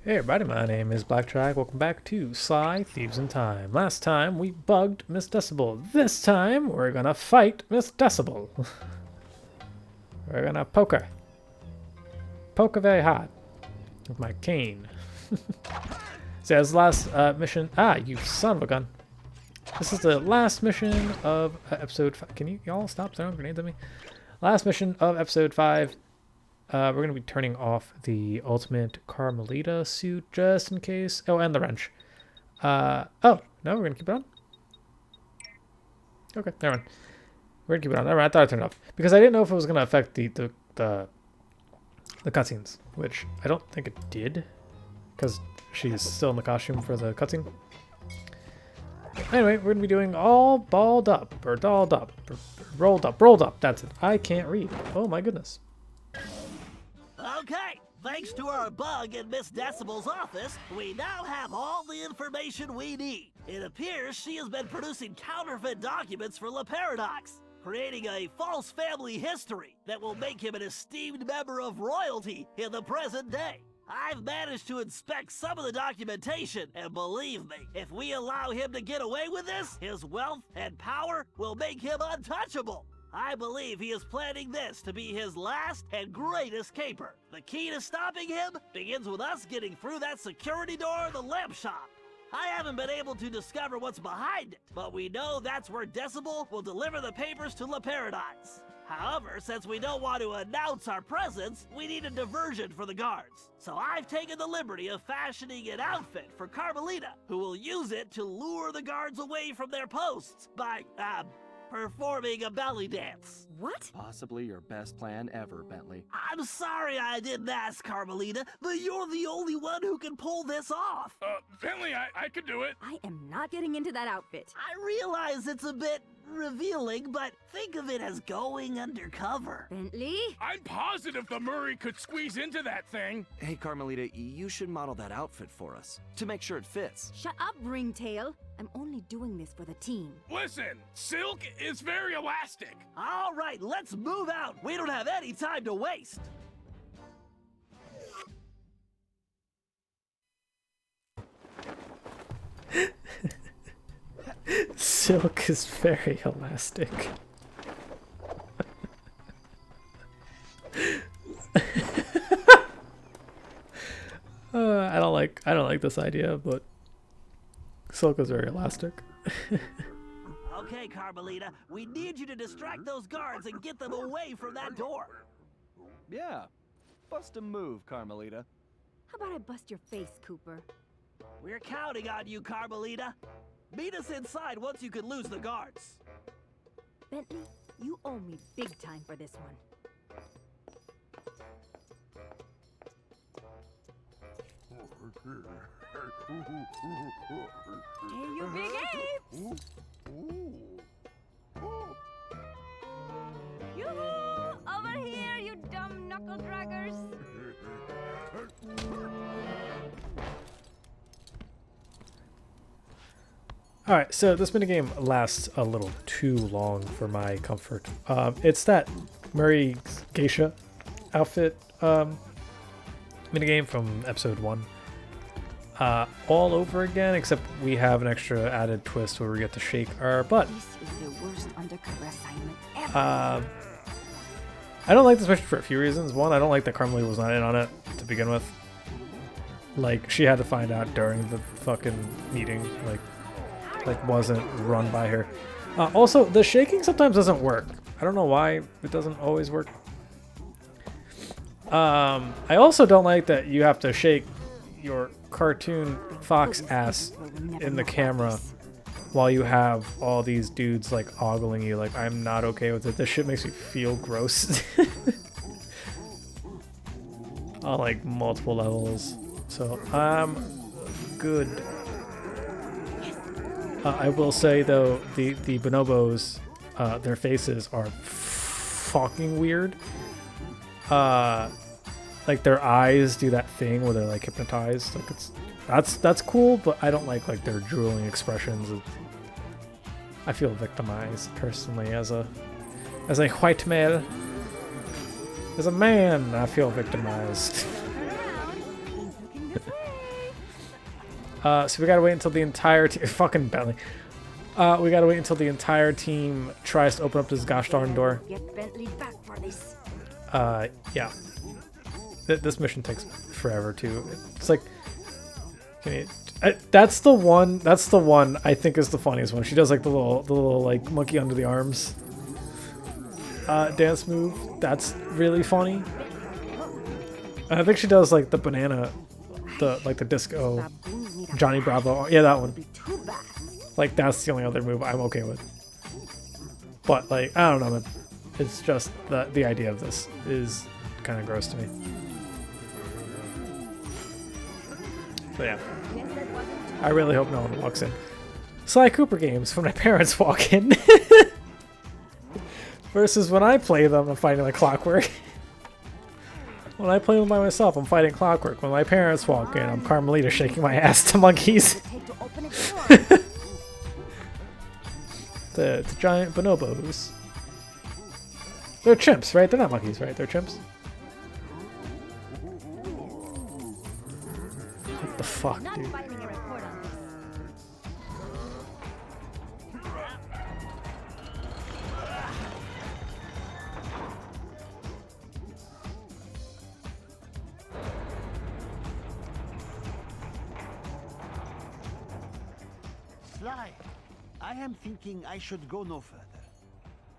Hey everybody, my name is BlakJak. Welcome back to Sly Thieves in Time. Last time we bugged Ms.Decibel. This time we're gonna fight Ms.Decibel. We're gonna poke her. Poke her very hard. With my cane. So as last mission... Ah, you son of a gun. This is the last mission of episode 5. Can y'all stop throwing grenades at me? Last mission of episode 5. We're going to be turning off the ultimate Carmelita suit just in case. Oh, and the wrench. Oh, no, we're going to keep it on? Okay, never mind. We're going to keep it on. Never mind, I thought I turned it off. Because I didn't know if it was going to affect the cutscenes, which I don't think it did. Because she's still in the costume for the cutscene. Anyway, we're going to be doing all balled up, or dolled up, or rolled up. That's it. I can't read. Oh my goodness. Okay, thanks to our bug in Ms.Decibel's office, we now have all the information we need. It appears she has been producing counterfeit documents for La Paradox, creating a false family history that will make him an esteemed member of royalty in the present day. I've managed to inspect some of the documentation, and believe me, if we allow him to get away with this, his wealth and power will make him untouchable. I believe he is planning this to be his last and greatest caper. The key to stopping him begins with us getting through that security door of the lamp shop. I haven't been able to discover what's behind it, but we know that's where Decibel will deliver the papers to La Paradise. However, since we don't want to announce our presence, we need a diversion for the guards. So I've taken the liberty of fashioning an outfit for Carmelita, who will use it to lure the guards away from their posts by, performing a belly dance. What? Possibly your best plan ever, Bentley. I'm sorry I didn't ask, Carmelita, but you're the only one who can pull this off. Bentley, I could do it. I am not getting into that outfit. I realize it's a bit revealing, but think of it as going undercover. Bentley? I'm positive the Murray could squeeze into that thing. Hey, Carmelita, you should model that outfit for us to make sure it fits. Shut up, Ringtail. I'm only doing this for the team. Listen, silk is very elastic. All right, let's move out. We don't have any time to waste. Silk is very elastic. I don't like this idea, but silk is very elastic. Okay, Carmelita, we need you to distract those guards and get them away from that door. Yeah, bust a move, Carmelita. How about I bust your face, Cooper? We're counting on you, Carmelita. Meet us inside once you can lose the guards. Bentley, you owe me big time for this one. Hey, you big apes! Yoo-hoo! Over here, you dumb knuckle draggers! Alright, so this minigame lasts a little too long for my comfort. It's that Murray Geisha outfit minigame from episode 1. All over again, except we have an extra added twist where we get to shake our butt. This is the worst undercover assignment ever. I don't like this mission for a few reasons. One, I don't like that Carmelita was not in on it to begin with. Like, she had to find out during the fucking meeting, like wasn't run by her. Also, the shaking sometimes doesn't work. I don't know why it doesn't always work. I also don't like that you have to shake your cartoon fox ass in the camera while you have all these dudes like ogling you. Like, I'm not okay with it. This shit makes me feel gross. On like multiple levels. So I'm good. I will say though, the bonobos, their faces are fucking weird. Like their eyes do that thing where they're like hypnotized. Like that's cool, but I don't like their drooling expressions. I feel victimized personally as a white male. As a man, I feel victimized. So we gotta wait until the entire team. Fucking Bentley. We gotta wait until the entire team tries to open up this gosh darn door. Get Bentley back for this. Yeah. This mission takes forever too. It's like, that's the one. That's the one I think is the funniest one. She does like the little like monkey under the arms dance move. That's really funny. And I think she does like the banana, the disco Johnny Bravo. Yeah, that one. Like that's the only other move I'm okay with. But like I don't know, man. It's just the idea of this is kind of gross to me. So yeah, I really hope no one walks in. Sly Cooper games when my parents walk in. Versus when I play them, I'm fighting like clockwork. When I play them by myself, I'm fighting clockwork. When my parents walk in, I'm Carmelita shaking my ass to monkeys. the giant bonobos. They're chimps, right? They're not monkeys, right? They're chimps. What the fuck, dude? Sly, I am thinking I should go no further.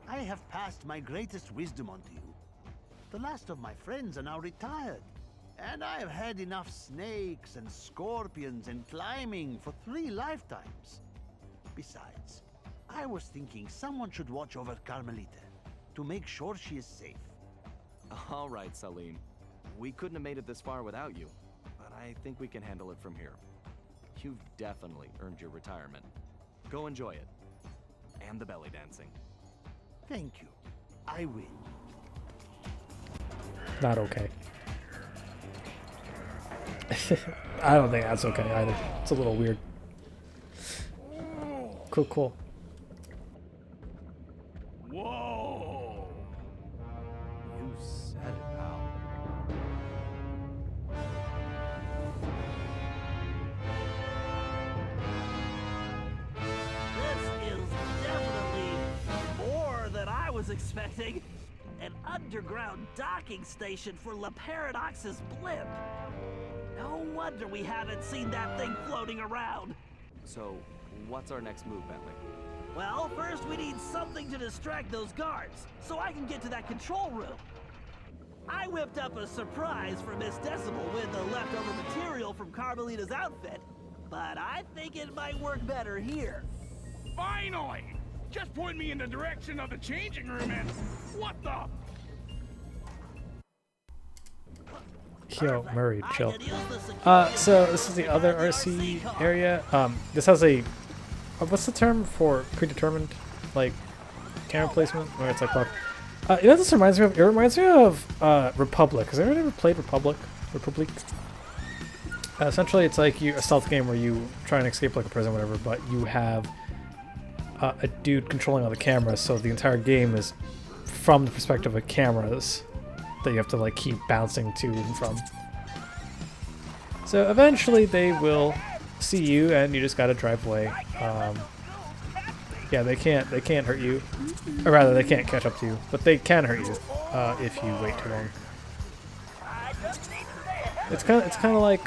I have passed my greatest wisdom on to you. The last of my friends are now retired, and I have had enough snakes and scorpions and climbing for 3 lifetimes. Besides, I was thinking someone should watch over Carmelita to make sure she is safe. All right, Salim. We couldn't have made it this far without you, but I think we can handle it from here. You've definitely earned your retirement. Go enjoy it. And the belly dancing. Thank you. I will. Not okay. I don't think that's okay either. It's a little weird. Cool. Whoa! You said it, pal. This is definitely more than I was expecting. An underground docking station for La Paradox's blimp. No wonder we haven't seen that thing floating around. So, what's our next move, Bentley? Well, first we need something to distract those guards, so I can get to that control room. I whipped up a surprise for Ms.Decibel with the leftover material from Carmelita's outfit, but I think it might work better here. Finally! Just point me in the direction of the changing room and... What the... Yo, Murray, I chill. could use the security So this is the other RC area. This has a... what's the term for predetermined, like, camera placement? Where it's like, you know what this reminds me of? It reminds me of Republic. Has anyone ever played Republic? Essentially, it's like a stealth game where you try and escape like a prison or whatever, but you have a dude controlling all the cameras, so the entire game is from the perspective of cameras that you have to like keep bouncing to and from. So eventually they will see you, and you just gotta drive away. Yeah, they can't hurt you, or rather, they can't catch up to you, but they can hurt you if you wait too long. It's kind of like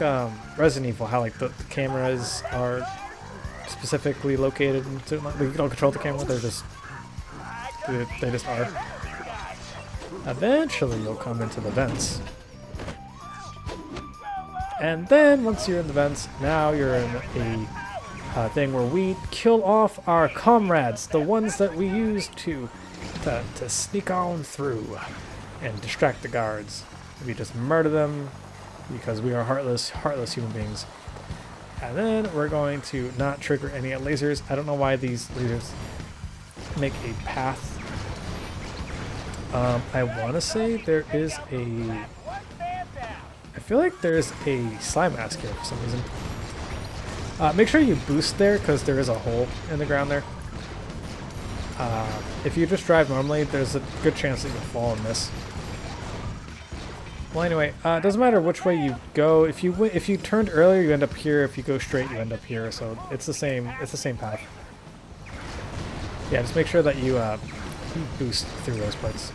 Resident Evil, how like the cameras are specifically located in certain, like, you don't control the camera; they just are. Eventually, you'll come into the vents. And then, once you're in the vents, now you're in a thing where we kill off our comrades, the ones that we use to sneak on through and distract the guards. We just murder them because we are heartless human beings. And then we're going to not trigger any lasers. I don't know why these lasers make a path. I want to say there is a... I feel like there's a slime mask here for some reason. Make sure you boost there, because there is a hole in the ground there. If you just drive normally, there's a good chance that you'll fall and miss. Well, anyway, it doesn't matter which way you go. If you turned earlier, you end up here. If you go straight, you end up here. So it's the same. It's the same path. Yeah, just make sure that you boost through those parts.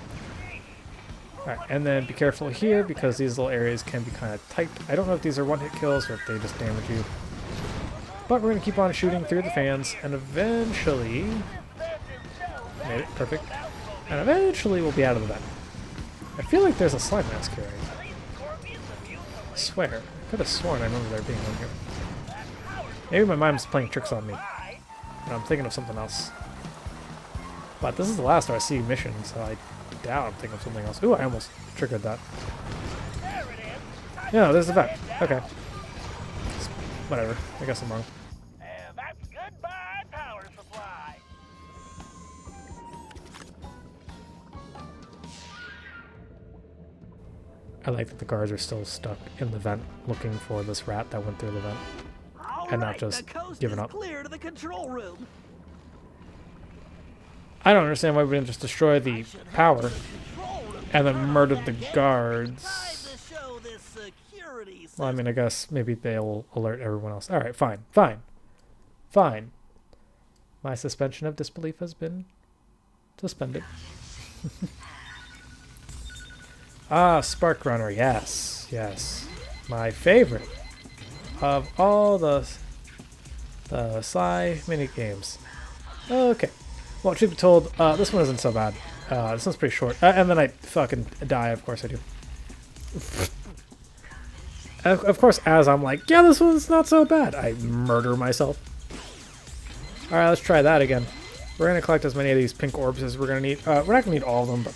All right, and then be careful here because these little areas can be kind of tight. I don't know if these are one-hit kills or if they just damage you. But we're gonna keep on shooting through the fans, and eventually, made it perfect. And eventually, we'll be out of the vent. I feel like there's a slime mask here. I swear. I could have sworn I remember there being one here. Maybe my mind's playing tricks on me. And I'm thinking of something else. But this is the last RC mission, so I doubt I'm thinking of something else. Ooh, I almost triggered that. Yeah, there's the vent. Okay. Whatever. I guess I'm wrong. That's goodbye power supply. I like that the guards are still stuck in the vent looking for this rat that went through the vent. And not just giving up. Clear to the control room. I don't understand why we didn't just destroy the power and then murdered the guards. Well, I mean, I guess maybe they'll alert everyone else. Alright, fine, fine, fine. My suspension of disbelief has been suspended. Ah, Spark Runner, yes, yes. My favorite of all the Sly mini games. Okay. Well, truth be told, this one isn't so bad. This one's pretty short. And then I fucking die, of course I do. Of course, as I'm like, yeah, this one's not so bad, I murder myself. Alright, let's try that again. We're going to collect as many of these pink orbs as we're going to need. We're not going to need all of them, but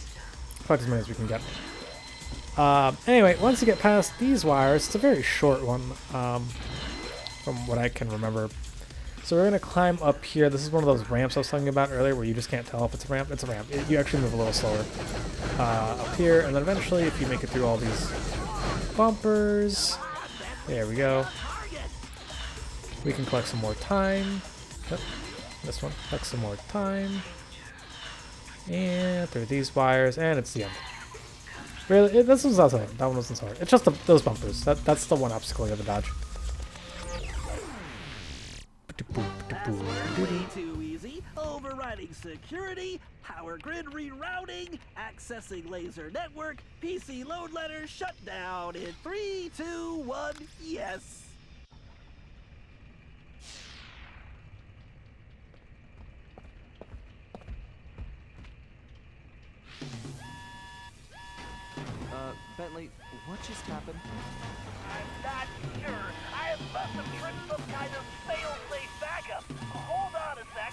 collect as many as we can get. Anyway, once you get past these wires, it's a very short one, from what I can remember. So we're going to climb up here. This is one of those ramps I was talking about earlier where you just can't tell if it's a ramp. It's a ramp. You actually move a little slower. Up here, and then eventually, if you make it through all these bumpers, there we go. We can collect some more time. Yep. This one, collect some more time. And through these wires, and it's the end. Really? This was also that one wasn't so hard. It's just those bumpers. That's the one obstacle you have to dodge. Way too easy. Overriding security, power grid rerouting, accessing laser network, PC load letter shut down in 3, 2, 1, yes. Bentley, what just happened? I'm not sure. I must have tripped some kind of fail-safe backup. Hold on a sec.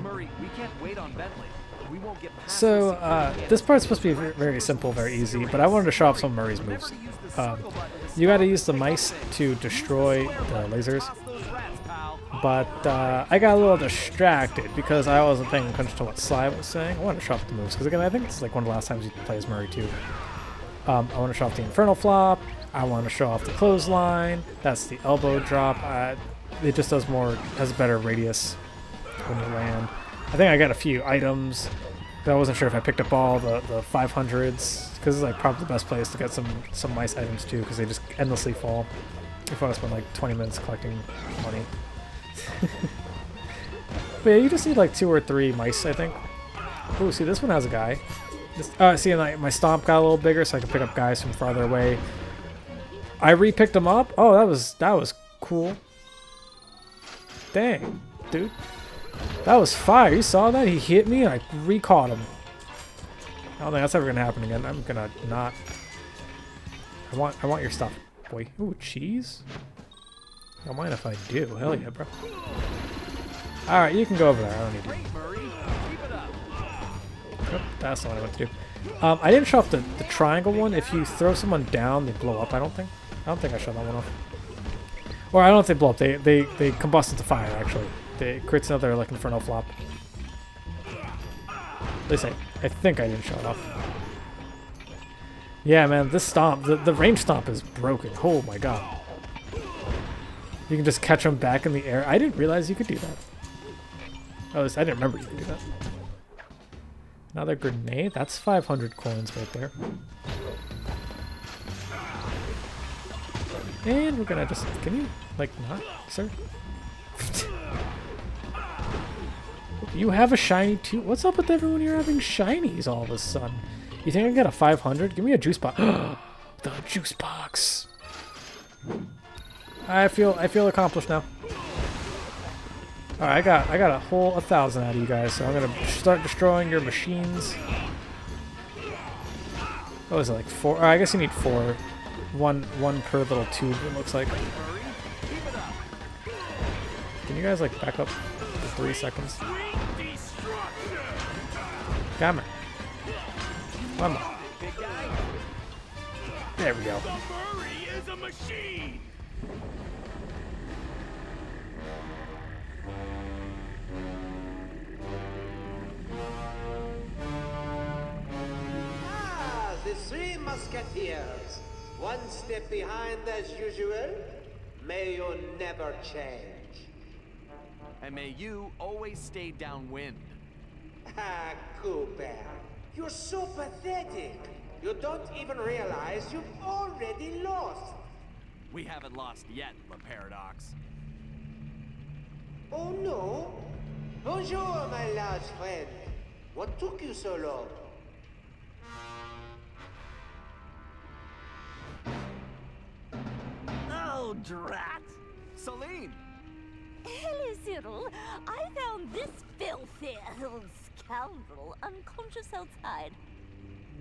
Murray, we can't wait on Bentley. We won't get past So, this part's supposed to be very simple, very easy, but I wanted to show off some of Murray's moves. You gotta use the mice to destroy the lasers, but I got a little distracted because I wasn't paying attention to what Sly was saying. I wanted to show off the moves, because again, I think this is like one of the last times you play as Murray too. I want to show off the Infernal Flop, I want to show off the Clothesline, that's the Elbow Drop. It just does more, has a better radius when you land. I think I got a few items. I wasn't sure if I picked up all the 500s, because it's like probably the best place to get some nice items too, because they just endlessly fall. If I spend like 20 minutes collecting money. But yeah, you just need like 2 or 3 mice, I think. Ooh, see, this one has a guy. See, and my stomp got a little bigger, so I can pick up guys from farther away. I re-picked them up. Oh, that was cool. Dang, dude. That was fire. You saw that? He hit me and I re-caught him. I don't think that's ever gonna happen again. I'm gonna not. I want your stuff, boy. Ooh, cheese? Don't mind if I do. Hell yeah, bro. Alright, you can go over there. I don't need you. Oh, that's not what I want to do. I didn't show off the triangle one. If you throw someone down, they blow up, I don't think. I don't think I showed that one off. Or I don't think they blow up. They combust into fire, actually. It creates another, like, Infernal Flop. At least I think I didn't show it off. Yeah, man, this stomp, the range stomp is broken. Oh my god. You can just catch them back in the air. I didn't realize you could do that. Oh, I didn't remember you could do that. Another grenade. That's 500 coins right there. And we're gonna just... Can you, like, not, sir? You have a shiny too? What's up with everyone here having shinies all of a sudden? You think I can get a 500? Give me a juice box. The juice box. I feel accomplished now. Alright, I got a whole 1,000 out of you guys, so I'm gonna start destroying your machines. What was it, like 4? I guess you need 4. One per little tube, it looks like. Can you guys like back up for 3 seconds? Come on. Come on. There we go. Ah, the three musketeers. One step behind as usual. May you never change. And may you always stay downwind. Ah, Cooper. You're so pathetic. You don't even realize you've already lost. We haven't lost yet, the Paradox. Oh no? Bonjour, my large friend. What took you so long? Oh, drat! Celine! Hello, Cyril. I found this filthy scoundrel unconscious outside.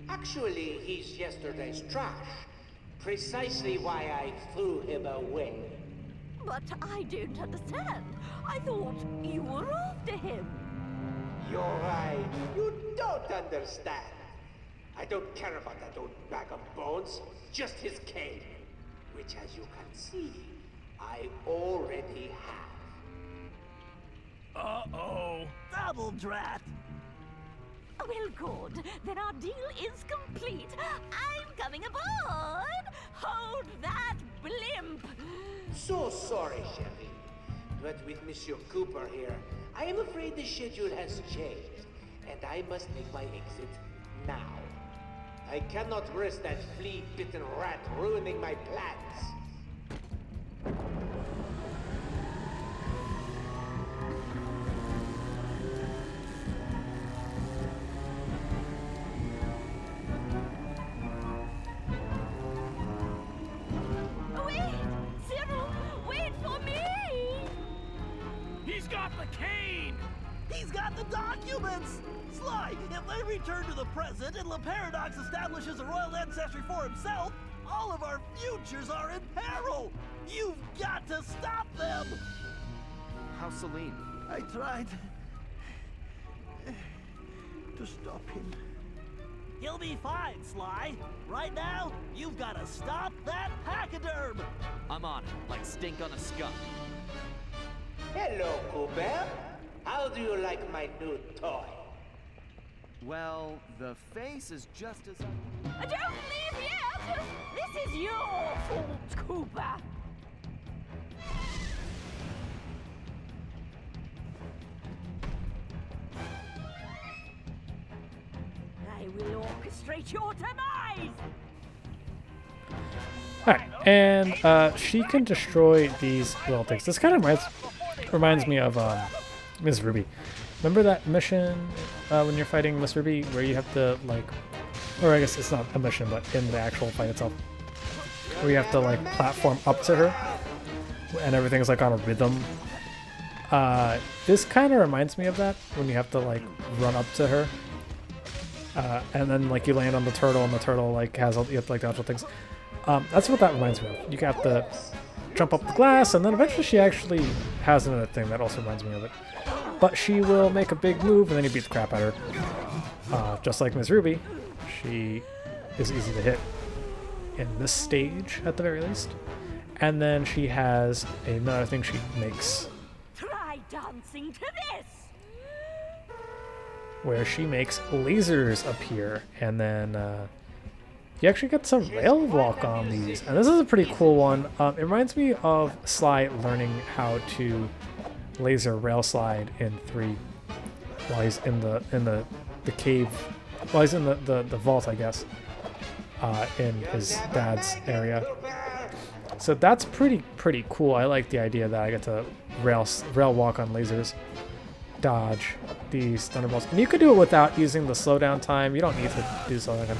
Actually, he's yesterday's trash. Precisely why I threw him away. But I don't understand. I thought you were after him. You're right. You don't understand. I don't care about that old bag of bones. Just his cane. Which, as you can see, I already have. Uh-oh. Double drat! Well, good. Then our deal is complete. I'm coming aboard. Hold that blimp. So sorry, Shelly. But with Monsieur Cooper here, I am afraid the schedule has changed, and I must make my exit now. I cannot risk that flea-bitten rat ruining my plans. Wait! Cyril, wait for me! He's got the cane! He's got the documents! Sly, if they return to the present and Le Paradox establishes a royal ancestry for himself, all of our futures are in peril! You've got to stop them! How's Celine? I tried to stop him. He'll be fine, Sly. Right now, you've got to stop that pachyderm! I'm on it, like stink on a skunk. Hello, Cooper. How do you like my new toy? Well, the face is just as... Don't leave yet! This is your fault, Cooper! I will orchestrate your demise! Alright, and she can destroy these little things. This kind of reminds me of Ms. Ruby. Remember that mission when you're fighting Miss Ruby where you have to, like, or I guess it's not a mission, but in the actual fight itself, where you have to, like, platform up to her and everything's, like, on a rhythm. This kind of reminds me of that, when you have to, like, run up to her. And then, like, you land on the turtle, and the turtle, like, has all, you have to, like, dodge all things. That's what that reminds me of. You have to jump up the glass, and then eventually she actually has another thing that also reminds me of it. But she will make a big move, and then you beat the crap out of her. Just like Ms. Ruby, she is easy to hit in this stage, at the very least. And then she has another thing she makes, Try dancing to this! where she makes lasers appear, and then you actually get some rail walk on these, and this is a pretty cool one. It reminds me of Sly learning how to laser rail slide in 3 while he's in the the cave. Well, he's in the vault, I guess, in his dad's area. So that's pretty cool. I like the idea that I get to rail walk on lasers, dodge these thunderbolts, and you could do it without using the slowdown time. You don't need to do slowdown time.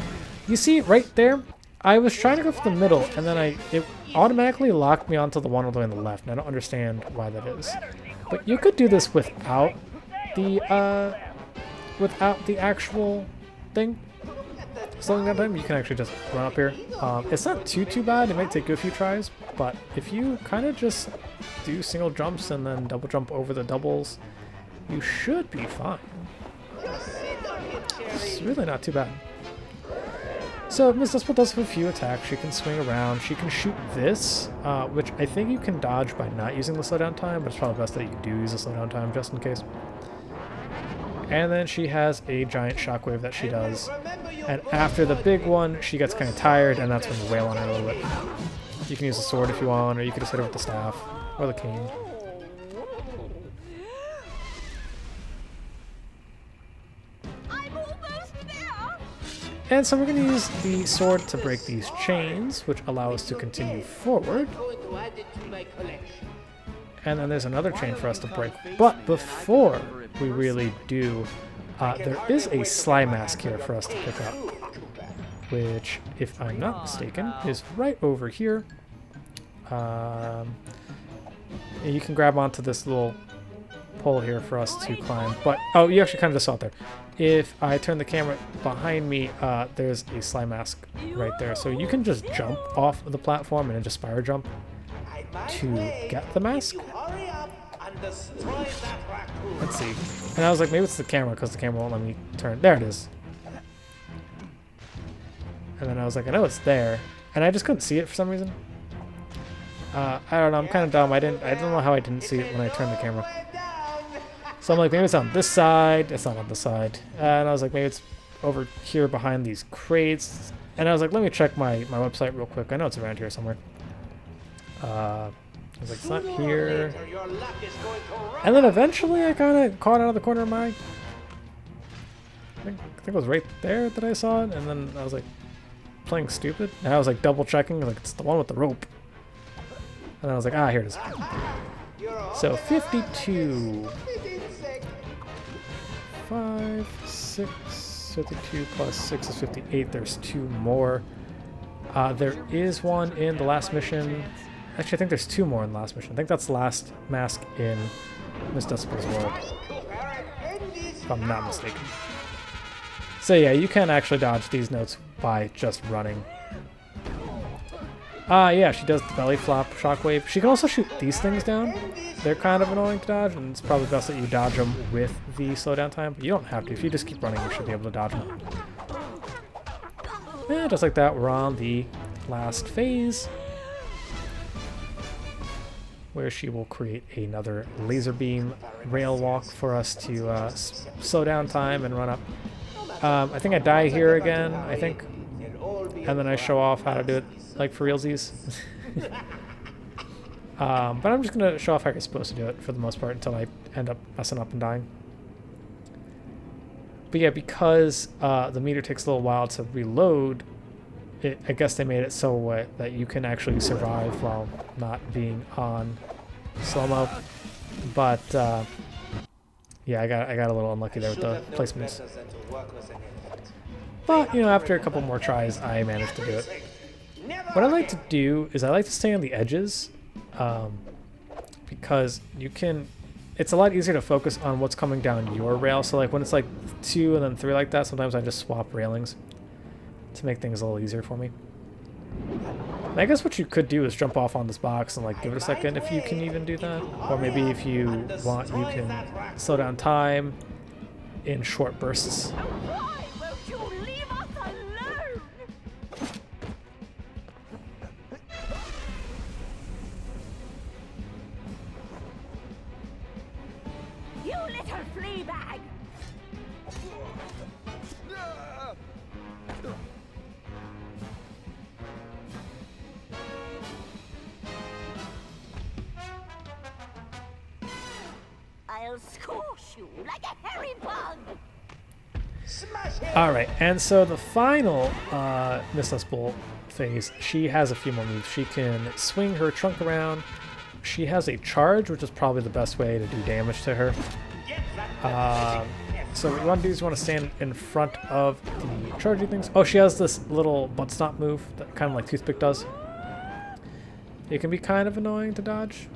You see right there, I was trying to go for the middle, and then it automatically locked me onto the one all the way on the left, and I don't understand why that is. But you could do this without the actual thing. Slowing down time, you can actually just run up here. It's not too bad. It might take you a few tries, but if you kind of just do single jumps and then double jump over the doubles, you should be fine. It's really not too bad. So Ms.Decibel does have a few attacks. She can swing around. She can shoot this, which I think you can dodge by not using the slowdown time, but it's probably best that you do use the slowdown time just in case. And then she has a giant shockwave that she does. And after the big one, she gets kind of tired, and that's when you wail on her a little bit. You can use the sword if you want, or you can just hit her with the staff, or the cane. And so we're going to use the sword to break these chains, which allow us to continue forward. And then there's another chain for us to break. But before we really do, there is a slime mask here for us to pick up, which, if I'm not mistaken, is right over here. You can grab onto this little pole here for us to climb. But, oh, you actually kind of just saw it there. If I turn the camera behind me, there's a slime mask right there. So you can just jump off of the platform and then just spiral jump to get the mask. Let's see. And I was like, maybe it's the camera because the camera won't let me turn. There it is. And then I was like, I know it's there. And I just couldn't see it for some reason. I don't know. I'm kind of dumb. I don't know how I didn't see it when I turned the camera. So I'm like, maybe it's on this side. It's not on this side. And I was like, maybe it's over here behind these crates. And I was like, let me check my website real quick. I know it's around here somewhere. I was like, it's not here. And then eventually I kind of caught out of the corner of my eye. I think it was right there that I saw it. And then I was like, playing stupid. And I was like double checking. Like, it's the one with the rope. And I was like, ah, here it is. So 52. 5, 6, 52 plus 6 is 58. There's 2 more. There is one in the last mission. Actually, I think there's 2 more in the last mission. I think that's the last mask in Ms.Decibel's world, if I'm not mistaken. So yeah, you can actually dodge these notes by just running. Yeah, she does the belly flop shockwave. She can also shoot these things down. They're kind of annoying to dodge, and it's probably best that you dodge them with the slowdown time, but you don't have to. If you just keep running, you should be able to dodge them. And just like that, we're on the last phase, where she will create another laser beam rail walk for us to slow down time and run up. I think I die here again, I think, and then I show off how to do it, like, for realsies. But I'm just going to show off how you're supposed to do it for the most part until I end up messing up and dying. But yeah, because the meter takes a little while to reload, I guess they made it so that you can actually survive while not being on slow-mo. But yeah, I got a little unlucky there with the placements. But, you know, after a couple more tries, I managed to do it. What I like to do is I like to stay on the edges, because you can, it's a lot easier to focus on what's coming down your rail. So like when it's like 2 and then 3 like that, sometimes I just swap railings to make things a little easier for me. And I guess what you could do is jump off on this box and like give it a second if you can even do that. Or maybe if you want, you can slow down time in short bursts. I'll squash you like a hairy bug. Smash him! Alright, and so the final Ms.Decibel phase, she has a few more moves. She can swing her trunk around. She has a charge, which is probably the best way to do damage to her. Get that So what you want to do is you want to stand in front of the charging things. Oh, she has this little butt stomp move that kind of like Toothpick does. It can be kind of annoying to dodge.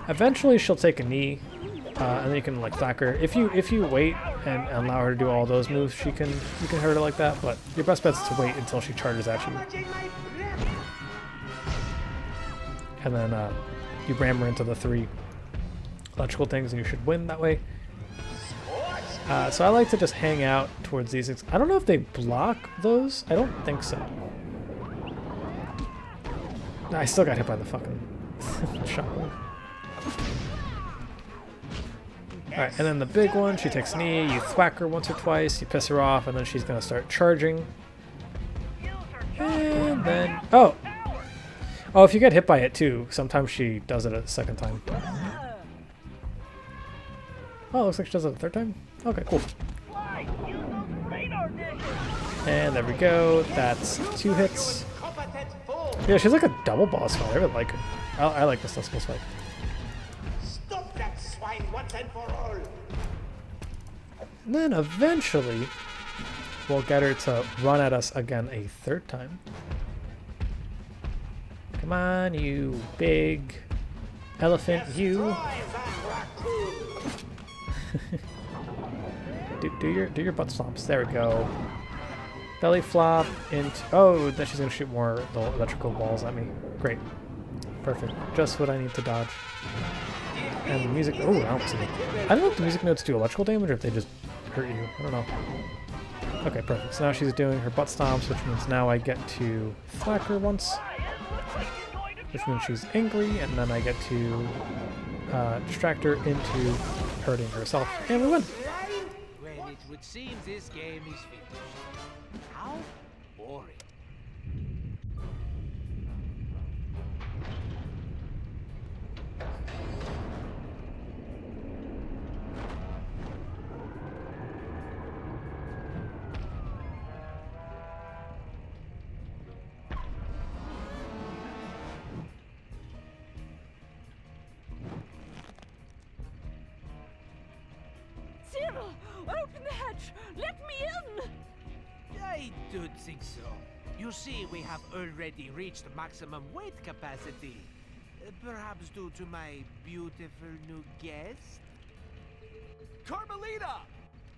Eventually she'll take a knee, and then you can like thwack her. If you wait and allow her to do all those moves, you can hurt her like that. But your best bet is to wait until she charges at you, and then you ram her into the 3 electrical things, and you should win that way. So I like to just hang out towards these things. I don't know if they block those. I don't think so. I still got hit by the fucking shotgun. Alright, and then the big one, she takes knee, you thwack her once or twice, you piss her off, and then she's gonna start charging. And then... Oh! Oh, if you get hit by it too, sometimes she does it a second time. Oh, looks like she does it a third time? Okay, cool. And there we go, that's 2 hits. Yeah, she's like a double boss fight, I really like her. I like this boss fight. Stop that swine once and for all! And then eventually, we'll get her to run at us again a 3rd time. Come on, you big elephant, you. do your butt stomps. There we go. Belly flop into... Oh, then she's going to shoot more little electrical balls at me. Great. Perfect. Just what I need to dodge. And the music... Oh, I don't see it. I don't know if the music notes do electrical damage or if they just hurt you. I don't know. Okay, perfect. So now she's doing her butt stomps, which means now I get to thwack her once. Which means she's angry, and then I get to distract her into hurting herself. And we win! Well, it would seem this game is finished. How boring. Cyril, open the hatch! Let me in! I don't think so. You see, we have already reached maximum weight capacity. Perhaps due to my beautiful new guest? Carmelita!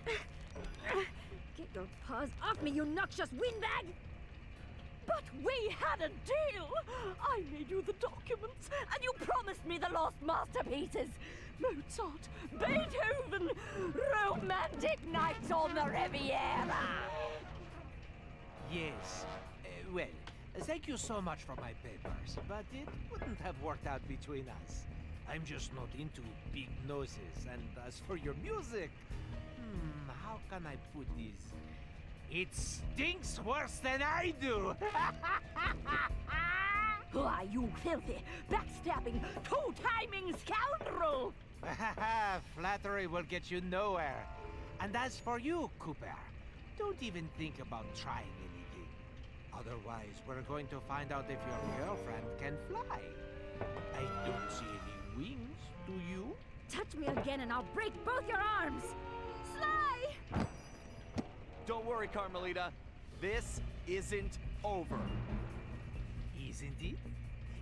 Get your paws off me, you noxious windbag! But we had a deal! I made you the documents, and you promised me the lost masterpieces! Mozart, Beethoven, romantic nights on the Riviera! Yes. Well, thank you so much for my papers, but it wouldn't have worked out between us. I'm just not into big noses, and as for your music, how can I put this? It stinks worse than I do! Why, you filthy, backstabbing, two-timing scoundrel! Flattery will get you nowhere. And as for you, Cooper, don't even think about trying anything. Otherwise, we're going to find out if your girlfriend can fly. I don't see any wings, do you? Touch me again and I'll break both your arms! Sly! Don't worry, Carmelita. This isn't over. Isn't it?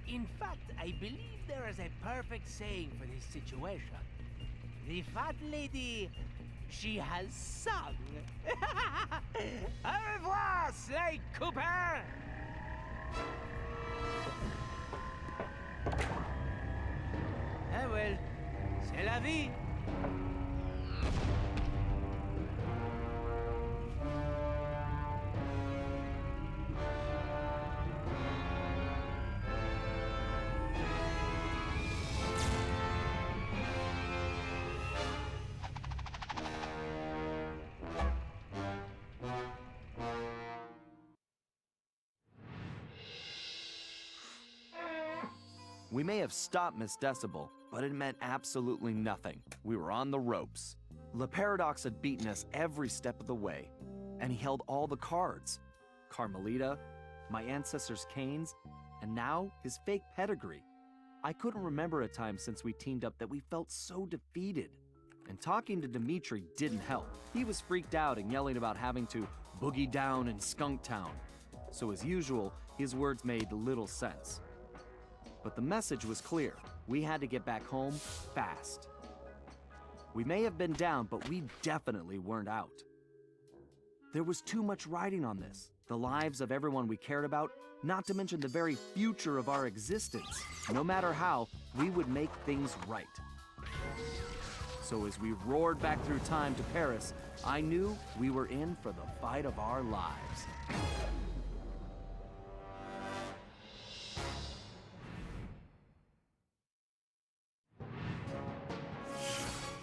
In fact, I believe there is a perfect saying for this situation. The fat lady, she has sung. Au revoir, Slay Cooper! Ah well, c'est la vie. We may have stopped Ms.Decibel, but it meant absolutely nothing. We were on the ropes. Le Paradox had beaten us every step of the way, and he held all the cards. Carmelita, my ancestors' canes, and now his fake pedigree. I couldn't remember a time since we teamed up that we felt so defeated. And talking to Dimitri didn't help. He was freaked out and yelling about having to boogie down in Skunk Town. So as usual, his words made little sense. But the message was clear. We had to get back home fast. We may have been down, but we definitely weren't out. There was too much riding on this. The lives of everyone we cared about, not to mention the very future of our existence. No matter how, we would make things right. So as we roared back through time to Paris, I knew we were in for the fight of our lives.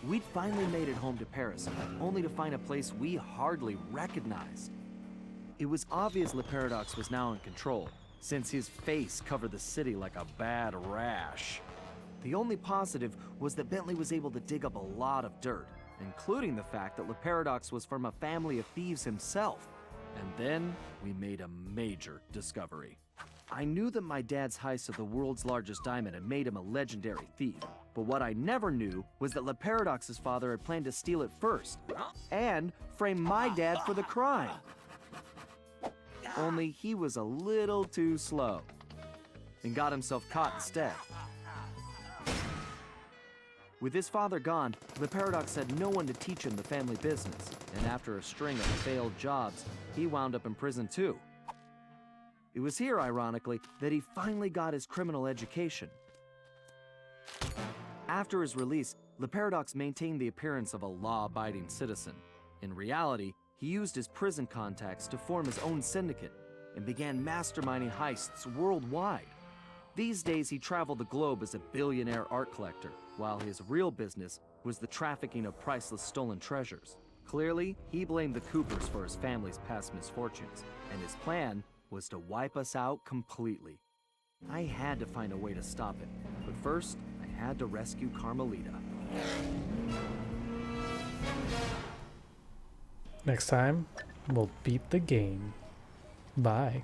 We'd finally made it home to Paris, only to find a place we hardly recognized. It was obvious Le Paradox was now in control, since his face covered the city like a bad rash. The only positive was that Bentley was able to dig up a lot of dirt, including the fact that Le Paradox was from a family of thieves himself. And then we made a major discovery. I knew that my dad's heist of the world's largest diamond had made him a legendary thief, but what I never knew was that Le Paradox's father had planned to steal it first, and frame my dad for the crime. Only he was a little too slow, and got himself caught instead. With his father gone, Le Paradox had no one to teach him the family business, and after a string of failed jobs, he wound up in prison too. It was here, ironically, that he finally got his criminal education. After his release, Le Paradox maintained the appearance of a law-abiding citizen. In reality, he used his prison contacts to form his own syndicate and began masterminding heists worldwide. These days, he traveled the globe as a billionaire art collector, while his real business was the trafficking of priceless stolen treasures. Clearly, he blamed the Coopers for his family's past misfortunes, and his plan was to wipe us out completely. I had to find a way to stop it, but first, I had to rescue Carmelita. Next time, we'll beat the game. Bye.